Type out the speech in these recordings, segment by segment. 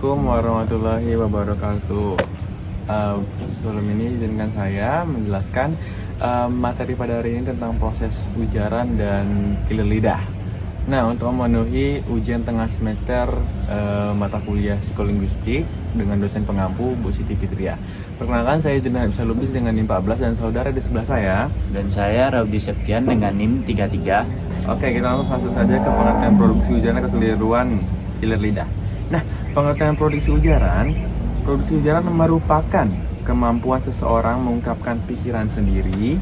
Assalamualaikum warahmatullahi wabarakatuh. Sebelum ini izinkan saya menjelaskan materi pada hari ini tentang proses ujaran dan kiler lidah. Nah, untuk memenuhi ujian tengah semester mata kuliah psikolinguistik dengan dosen pengampu Bu Siti Fitria. Perkenalkan, saya Jundan Bisa Lubis dengan NIM 14 dan saudara di sebelah saya. Dan saya Raudi Septian dengan NIM 33. Oke, kita langsung saja ke pengertian produksi ujaran dan kekeliruan kiler lidah. Nah, pengertian produksi ujaran merupakan kemampuan seseorang mengungkapkan pikiran sendiri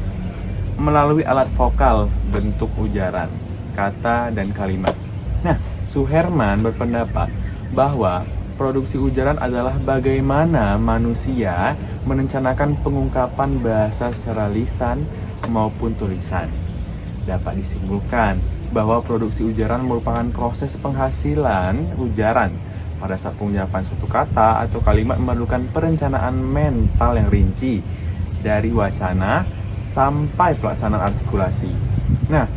melalui alat vokal bentuk ujaran, kata, dan kalimat. Nah, Suherman berpendapat bahwa produksi ujaran adalah bagaimana manusia merencanakan pengungkapan bahasa secara lisan maupun tulisan. Dapat disimpulkan bahwa produksi ujaran merupakan proses penghasilan ujaran. Pada saat pengucapan suatu kata atau kalimat memerlukan perencanaan mental yang rinci dari wacana sampai pelaksanaan artikulasi. Nah,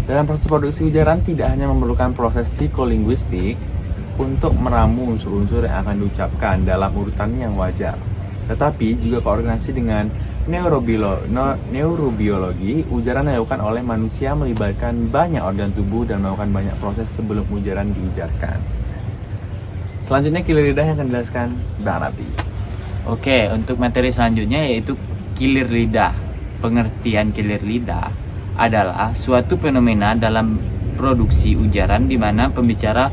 dalam proses produksi ujaran tidak hanya memerlukan proses psikolinguistik untuk meramu unsur-unsur yang akan diucapkan dalam urutan yang wajar, tetapi juga koordinasi dengan neurobiologi. Ujaran dilakukan oleh manusia melibatkan banyak organ tubuh dan melakukan banyak proses sebelum ujaran diujarkan. Selanjutnya kiler lidah yang akan dijelaskan Bang Rabi. Oke, untuk materi selanjutnya yaitu kilir lidah. Pengertian kilir lidah adalah suatu fenomena dalam produksi ujaran di mana pembicara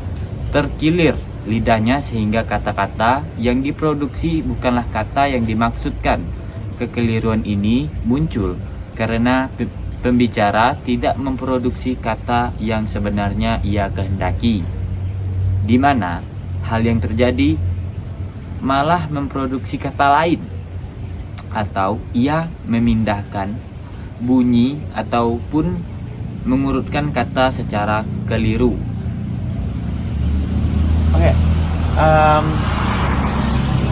terkilir lidahnya sehingga kata-kata yang diproduksi bukanlah kata yang dimaksudkan. Kekeliruan ini muncul karena pembicara tidak memproduksi kata yang sebenarnya ia kehendaki, di mana hal yang terjadi malah memproduksi kata lain, atau ia memindahkan bunyi ataupun mengurutkan kata secara keliru. Oke,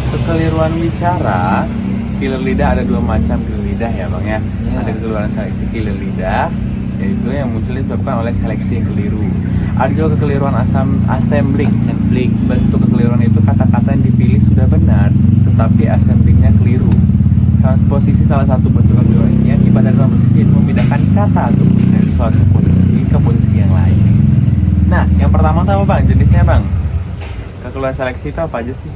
kekeliruan bicara, kiler lidah ada dua macam kiler lidah ya Bang ya. Ada kekeliruan seleksi kiler lidah, yaitu yang muncul disebabkan oleh seleksi yang keliru. Ada juga kekeliruan assembling. Bentuk kekeliruan itu kata-kata yang dipilih sudah benar, tetapi assemblingnya keliru. Transposisi salah satu bentuk kekeliruan ini akibat dari transposisi itu memindahkan kata dari suatu posisi ke posisi yang lain. Nah, yang pertama itu apa Bang? Jenisnya Bang? Kekeliruan seleksi itu apa aja sih?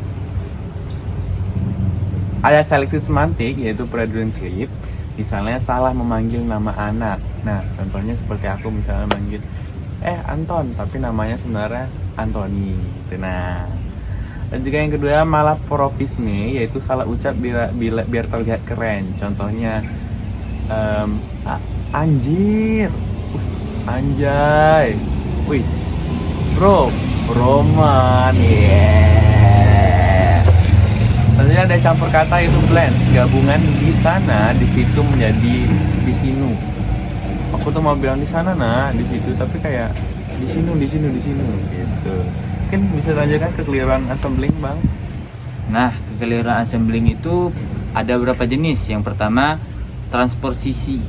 Ada seleksi semantik, yaitu Freudian slip. Misalnya salah memanggil nama anak. Nah, contohnya seperti aku misalnya manggil Anton, tapi namanya sebenarnya Anthony gitu. Nah, dan juga yang kedua malapropisme, yaitu salah ucap biar terlihat keren. Contohnya anjir, anjay, wih, bro, broman, Selanjutnya ada campur kata, yaitu blends, gabungan di sana, di situ menjadi di sinu. Aku tuh mau bilang di sana di situ, tapi kayak di sini gitu. Mungkin bisa tanyakan kekeliruan assembling Bang. Nah, kekeliruan assembling itu ada beberapa jenis. Yang pertama, transposisi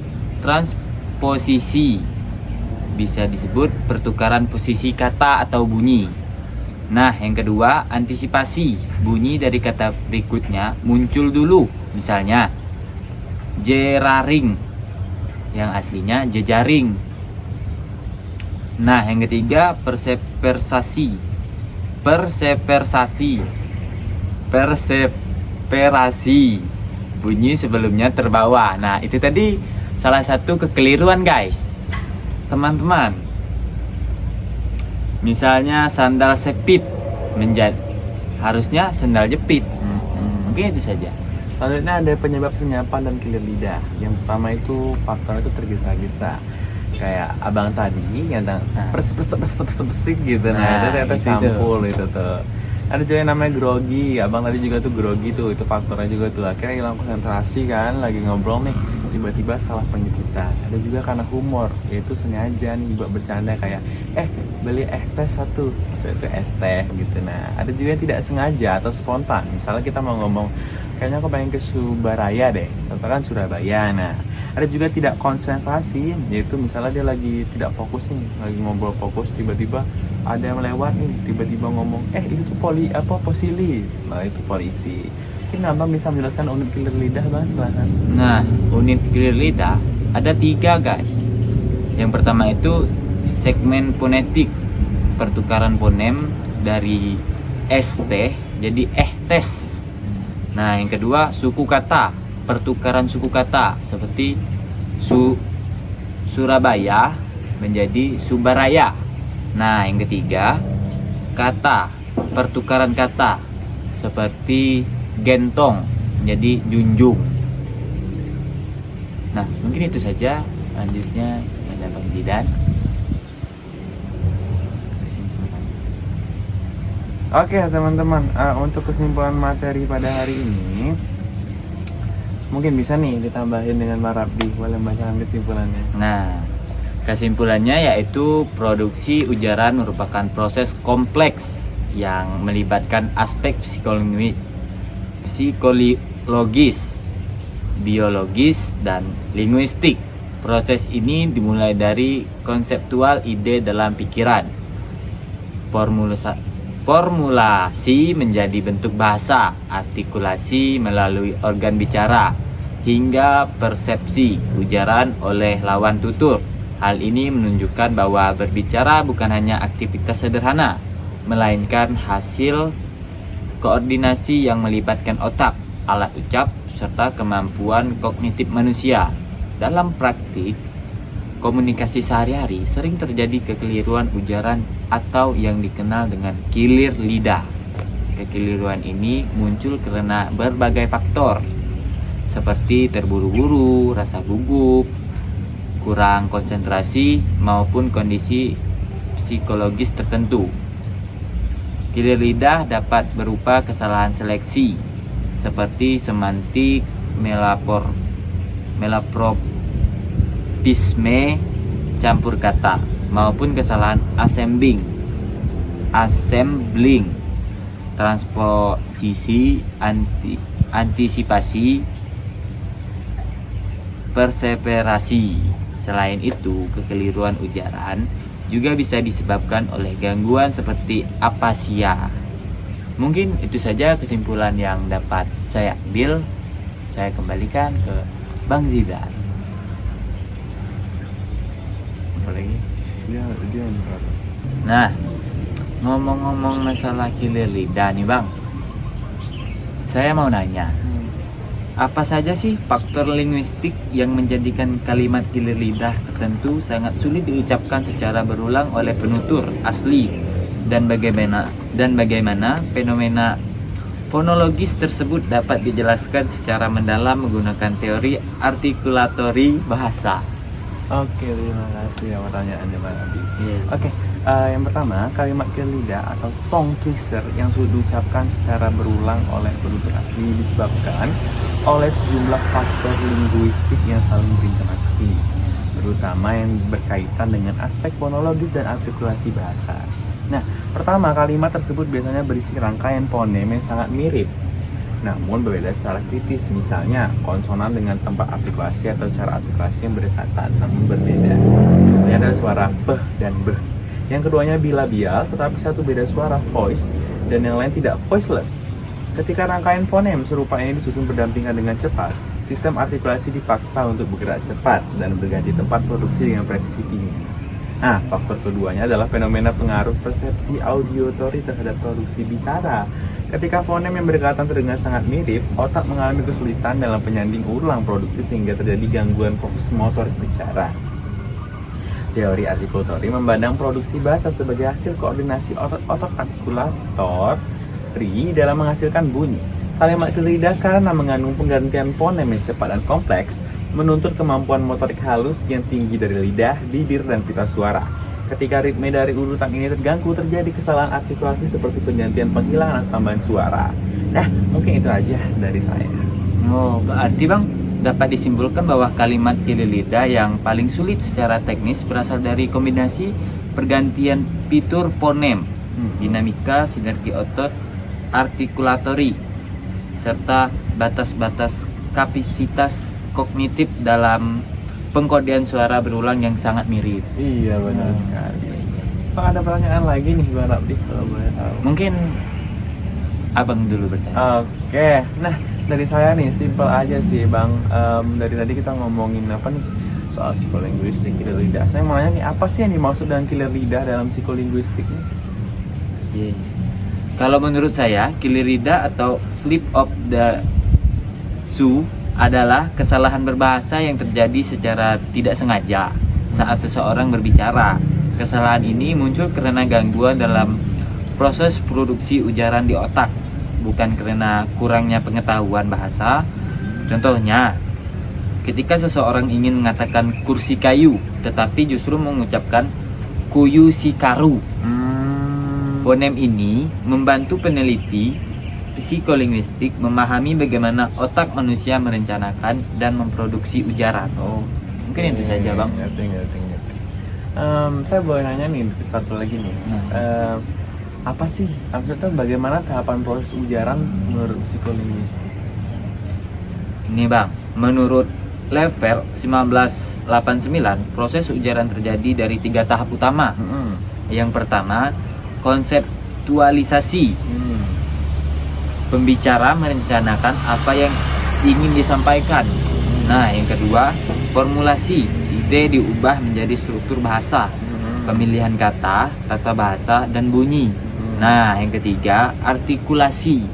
bisa disebut pertukaran posisi kata atau bunyi. Nah, yang kedua, antisipasi. Bunyi dari kata berikutnya muncul dulu. Misalnya, jeraring, yang aslinya jejaring. Nah, yang ketiga, perseperasi. Bunyi sebelumnya terbawa. Nah, itu tadi salah satu kekeliruan, guys. Teman-teman. Misalnya sandal sepit harusnya sandal jepit. Mungkin itu saja. Selanjutnya ada penyebab senyapan dan kiler lidah. Yang pertama itu faktor itu tergesa-gesa. Kayak abang tadi yang pers gitu. Nah, itu ternyata campur itu tuh. Ada juga yang namanya grogi. Abang tadi juga tuh grogi tuh, itu faktornya juga tuh. Akhirnya hilang konsentrasi kan, lagi ngobrol nih, tiba-tiba salah penyebutan. Ada juga karena humor, yaitu sengaja nih buat bercanda kayak beli teh satu, itu es teh gitu. Nah, ada juga yang tidak sengaja atau spontan. Misalnya kita mau ngomong, kayaknya aku pengen ke Surabaya deh, contohnya kan Surabaya. Nah, ada juga tidak konsentrasi, yaitu misalnya dia lagi tidak fokus nih, lagi ngobrol fokus, tiba-tiba ada yang lewat nih tiba-tiba ngomong itu tuh posili, nah itu polisi. Mungkin abang bisa menjelaskan unit kilir lidah bang, silakan. Nah, unit kilir lidah ada 3 guys. Yang pertama itu segmen fonetik, pertukaran fonem dari ST jadi tes. Nah, yang kedua suku kata, pertukaran suku kata seperti Surabaya menjadi Subaraya. Nah, yang ketiga kata, pertukaran kata seperti gentong menjadi junjung. Nah, mungkin itu saja. Lanjutnya ada Bang Zidan. Oke teman-teman, untuk kesimpulan materi pada hari ini mungkin bisa nih ditambahin dengan Pak Rabdi, boleh bacakan kesimpulannya. Nah, kesimpulannya yaitu produksi ujaran merupakan proses kompleks yang melibatkan aspek psikologis, biologis, dan linguistik. Proses ini dimulai dari konseptual ide dalam pikiran, formulasi menjadi bentuk bahasa, artikulasi melalui organ bicara, hingga persepsi ujaran oleh lawan tutur. Hal ini menunjukkan bahwa berbicara bukan hanya aktivitas sederhana, melainkan hasil koordinasi yang melibatkan otak, alat ucap, serta kemampuan kognitif manusia. Dalam praktik komunikasi sehari-hari sering terjadi kekeliruan ujaran atau yang dikenal dengan kilir lidah. Kekeliruan ini muncul karena berbagai faktor seperti terburu-buru, rasa gugup, kurang konsentrasi, maupun kondisi psikologis tertentu. Kilir lidah dapat berupa kesalahan seleksi seperti semantik, malapropisme, campur kata, maupun kesalahan assembling, transposisi, antisipasi, perseverasi. Selain itu, kekeliruan ujaran juga bisa disebabkan oleh gangguan seperti apasia. Mungkin itu saja kesimpulan yang dapat saya ambil. Saya kembalikan ke Bang Zidan. Apalagi dia Nah, ngomong-ngomong masalah kilir lidah nih Bang, saya mau nanya, apa saja sih faktor linguistik yang menjadikan kalimat kilir lidah tertentu sangat sulit diucapkan secara berulang oleh penutur asli, dan bagaimana fenomena fonologis tersebut dapat dijelaskan secara mendalam menggunakan teori artikulatori bahasa? Oke, terima kasih ya pertanyaannya Pak Abi. Yeah. Oke, yang pertama, kalimat kilir lidah atau tongue twister yang sulit diucapkan secara berulang oleh penutur asli disebabkan oleh sejumlah faktor linguistik yang saling berinteraksi, terutama yang berkaitan dengan aspek fonologis dan artikulasi bahasa. Nah, pertama, kalimat tersebut biasanya berisi rangkaian fonem yang sangat mirip, namun berbeda secara kritis. Misalnya, konsonan dengan tempat artikulasi atau cara artikulasi yang berdekatan namun berbeda. Contohnya adalah suara beh dan beh. Yang keduanya bilabial, tetapi satu beda suara voice dan yang lain tidak voiceless. Ketika rangkaian fonem serupa ini disusun berdampingan dengan cepat, sistem artikulasi dipaksa untuk bergerak cepat dan berganti tempat produksi dengan presisi tinggi. Nah, faktor keduanya adalah fenomena pengaruh persepsi auditory terhadap produksi bicara. Ketika fonem yang berdekatan terdengar sangat mirip, otak mengalami kesulitan dalam penyanding ulang produksi sehingga terjadi gangguan fokus motorik bicara. Teori artikulatori memandang produksi bahasa sebagai hasil koordinasi otot-otot artikulatori dalam menghasilkan bunyi. Kalimat kilir lidah karena mengandung penggantian fonem yang cepat dan kompleks, menuntut kemampuan motorik halus yang tinggi dari lidah, bibir, dan pita suara. Ketika ritme dari urutan ini terganggu, terjadi kesalahan artikulasi seperti penggantian penghilangan atau tambahan suara. Nah, mungkin itu aja dari saya. Oh, berarti Bang, dapat disimpulkan bahwa kalimat kilir lidah yang paling sulit secara teknis berasal dari kombinasi pergantian fitur fonem, dinamika, sinergi otot, artikulatori, serta batas-batas kapasitas kognitif dalam pengkodean suara berulang yang sangat mirip. Iya, benar sekali. Apa ada pertanyaan lagi nih Bang Rabdi kalau boleh tahu? Mungkin abang dulu bertanya. Oke, nah dari saya nih simpel aja sih Bang. Dari tadi kita ngomongin apa nih soal psikolinguistik killer lidah. Saya mau nanya nih, apa sih yang dimaksud dengan killer lidah dalam psikolinguistik nih? Iya. Kalau menurut saya, killer lidah atau slip of the tongue adalah kesalahan berbahasa yang terjadi secara tidak sengaja saat seseorang berbicara. Kesalahan ini muncul karena gangguan dalam proses produksi ujaran di otak, bukan karena kurangnya pengetahuan bahasa. Contohnya, ketika seseorang ingin mengatakan kursi kayu, tetapi justru mengucapkan kuyu si karu. Fonem ini membantu peneliti psikolinguistik memahami bagaimana otak manusia merencanakan dan memproduksi ujaran. Mungkin itu saja, Bang. Ngerti. Saya boleh nanya nih satu lagi nih. Apa sih maksudnya bagaimana tahapan proses ujaran menurut psikolinguistik? Ini, Bang, menurut level 1989, proses ujaran terjadi dari 3 tahap utama. Yang pertama, konseptualisasi. Pembicara merencanakan apa yang ingin disampaikan. Nah, yang kedua, formulasi. Ide diubah menjadi struktur bahasa, pemilihan kata, tata bahasa, dan bunyi. Nah, yang ketiga, artikulasi.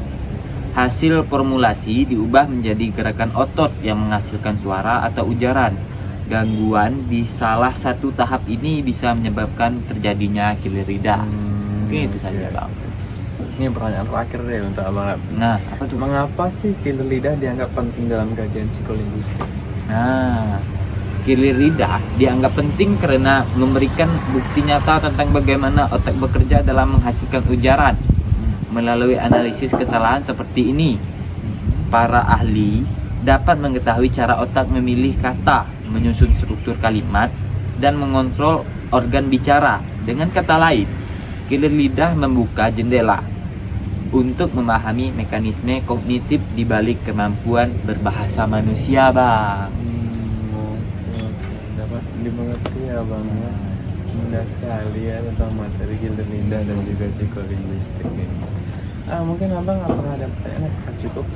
Hasil formulasi diubah menjadi gerakan otot yang menghasilkan suara atau ujaran. Gangguan di salah satu tahap ini bisa menyebabkan terjadinya killer lidah. Mungkin itu saja, Bang. Ini pertanyaan terakhir deh untuk Abang Rabdi. Nah, apa tuh? Mengapa sih killer lidah dianggap penting dalam kajian psikolinguistik? Nah, killer lidah dianggap penting karena memberikan bukti nyata tentang bagaimana otak bekerja dalam menghasilkan ujaran. Melalui analisis kesalahan seperti ini, para ahli dapat mengetahui cara otak memilih kata, menyusun struktur kalimat, dan mengontrol organ bicara. Dengan kata lain, killer lidah membuka jendela untuk memahami mekanisme kognitif di balik kemampuan berbahasa manusia, Bang. Dapat dimengerti ya Bang ya. Mudah sekali ya tentang materi killer lidah dan juga psikolinguistik ini. Mungkin Abang apakah ada pertanyaan? Cukup?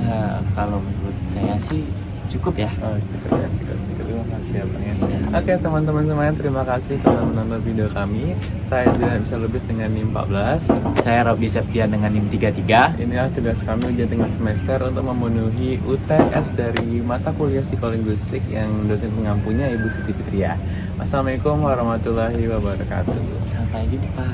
Nah, kalau menurut saya sih cukup ya. Cukup ya, cukup. Terima kasih ya Bang ya. Oke teman-teman semuanya, terima kasih telah menonton video kami. Saya tidak bisa lebih dengan NIM 14. Saya Robby Septian dengan NIM 33. Inilah tugas kami ujian tengah semester untuk memenuhi UTS dari mata kuliah psikolinguistik yang dosen pengampunya Ibu Siti Fitria. Wassalamualaikum warahmatullahi wabarakatuh. Sampai jumpa.